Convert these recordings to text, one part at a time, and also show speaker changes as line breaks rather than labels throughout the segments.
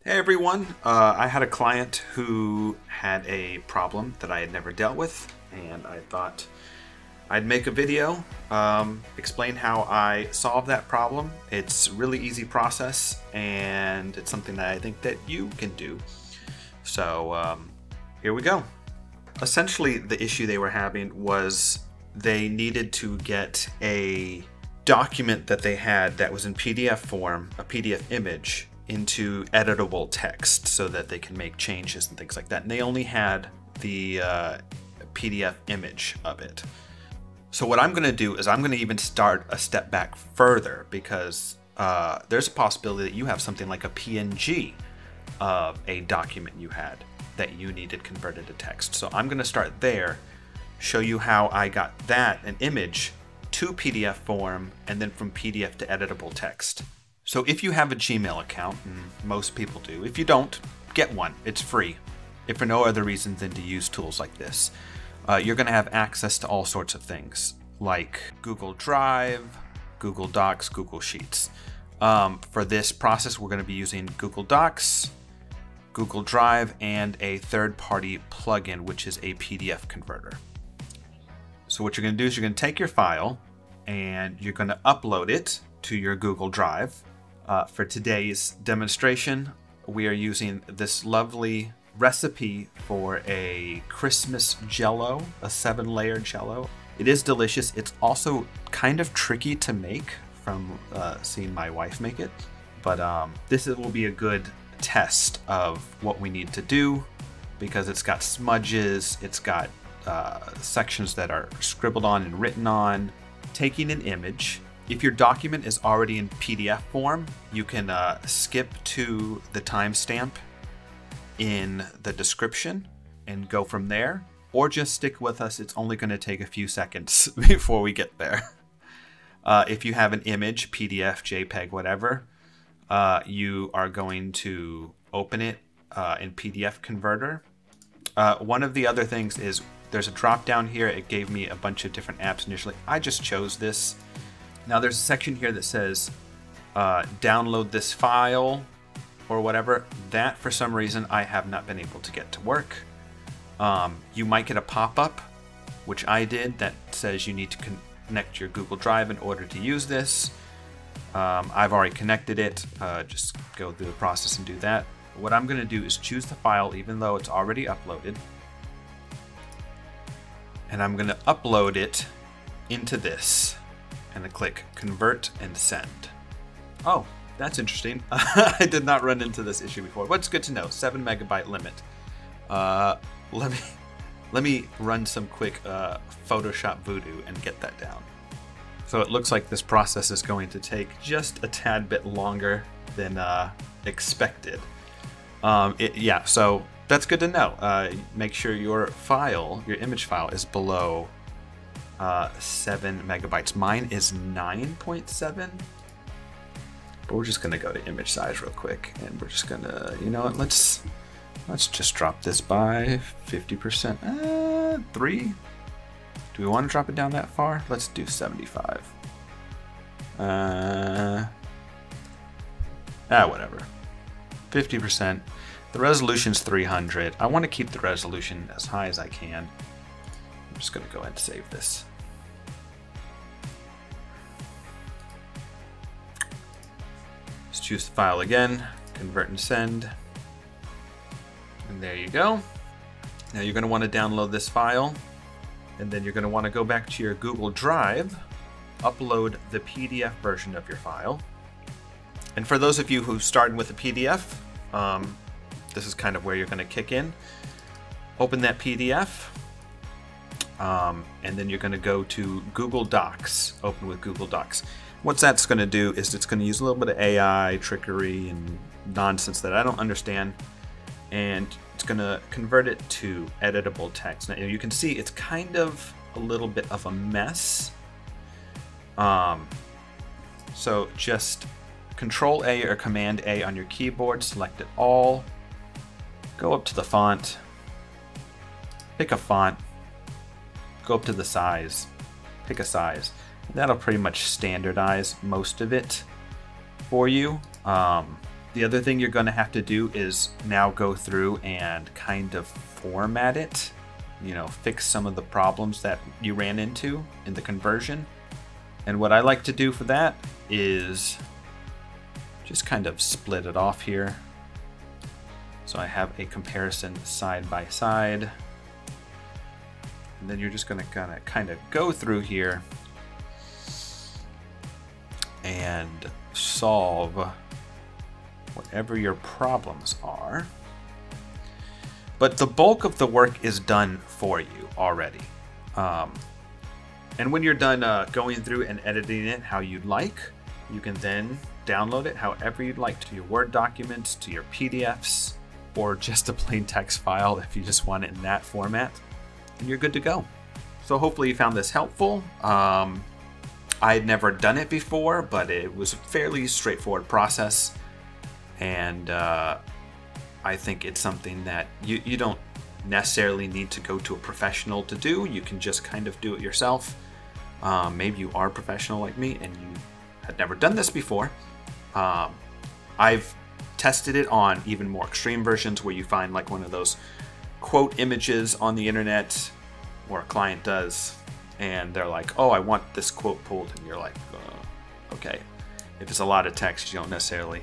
Hey everyone, I had a client who had a problem that I had never dealt with, and I thought I'd make a video, explain how I solved that problem. It's a really easy process, and it's something that I think that you can do. So here we go. Essentially, the issue they were having was they needed to get a document that they had that was in PDF form, a PDF image, into editable text so that they can make changes and things like that. And they only had the PDF image of it. So what I'm going to do is I'm going to even start a step back further, because there's a possibility that you have something like a PNG of a document you had that you needed converted to text. So I'm going to start there, show you how I got that, an image, to PDF form, and then from PDF to editable text. So if you have a Gmail account, and most people do, if you don't, get one. It's free, if for no other reason than to use tools like this. You're going to have access to all sorts of things, like Google Drive, Google Docs, Google Sheets. For this process, we're going to be using Google Docs, Google Drive, and a third-party plugin, which is a PDF converter. So what you're going to do is you're going to take your file, and you're going to upload it to your Google Drive. For today's demonstration, we are using this lovely recipe for a Christmas Jello, a 7-layer Jello. It is delicious. It's also kind of tricky to make from seeing my wife make it, but this will be a good test of what we need to do, because it's got smudges, it's got sections that are scribbled on and written on. Taking an image. If your document is already in PDF form, you can skip to the timestamp in the description and go from there, or just stick with us. It's only going to take a few seconds before we get there. If you have an image, PDF, JPEG, whatever, you are going to open it in PDF Converter. One of the other things is there's a drop down here. It gave me a bunch of different apps initially. I just chose this. Now there's a section here that says download this file or whatever. That, for some reason, I have not been able to get to work. You might get a pop-up, which I did, that says you need to connect your Google Drive in order to use this. I've already connected it. Just go through the process and do that. What I'm going to do is choose the file, even though it's already uploaded. And I'm going to upload it into this. And I click Convert and Send. Oh, that's interesting. I did not run into this issue before. What's good to know? 7 megabyte limit. Let me run some quick Photoshop voodoo and get that down. So it looks like this process is going to take just a tad bit longer than expected. Yeah, so that's good to know. Make sure your file, your image file, is below 7 megabytes. Mine is 9.7, but we're just gonna go to image size real quick, and we're just gonna, you know what, let's just drop this by 50%. 3. Do we want to drop it down that far? Let's do 75. Whatever. 50%. The resolution's 300. I want to keep the resolution as high as I can. I'm just gonna go ahead and save this. Just choose the file again, convert and send. And there you go. Now you're going to want to download this file, and then you're going to want to go back to your Google Drive, upload the PDF version of your file. And for those of you who started with a PDF, this is kind of where you're going to kick in. Open that PDF, and then you're going to go to Google Docs, open with Google Docs. What that's going to do is it's going to use a little bit of AI, trickery, and nonsense that I don't understand, and it's going to convert it to editable text. Now you can see it's kind of a little bit of a mess. So just Control A or Command A on your keyboard, select it all, go up to the font, pick a font, go up to the size, pick a size. That'll pretty much standardize most of it for you. The other thing you're going to have to do is now go through and kind of format it, you know, fix some of the problems that you ran into in the conversion. And what I like to do for that is just kind of split it off here. So I have a comparison side by side. And then you're just going to kind of go through here and solve whatever your problems are. But the bulk of the work is done for you already. And when you're done going through and editing it how you'd like, you can then download it however you'd like, to your Word documents, to your PDFs, or just a plain text file if you just want it in that format, and you're good to go. So hopefully you found this helpful. I had never done it before, but it was a fairly straightforward process. And I think it's something that you don't necessarily need to go to a professional to do. You can just kind of do it yourself. Maybe you are a professional like me and you had never done this before. I've tested it on even more extreme versions where you find like one of those quote images on the internet, or a client does, and they're like, oh, I want this quote pulled, and you're like, okay. If it's a lot of text, you don't necessarily,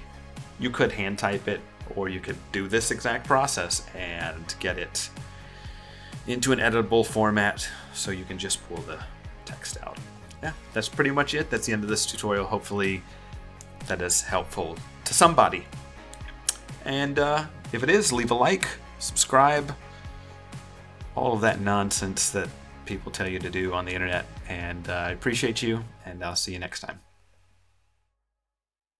you could hand type it, or you could do this exact process and get it into an editable format so you can just pull the text out. Yeah, that's pretty much it. That's the end of this tutorial. Hopefully that is helpful to somebody. And if it is, leave a like, subscribe, all of that nonsense that people tell you to do on the internet. And I appreciate you, and I'll see you next time.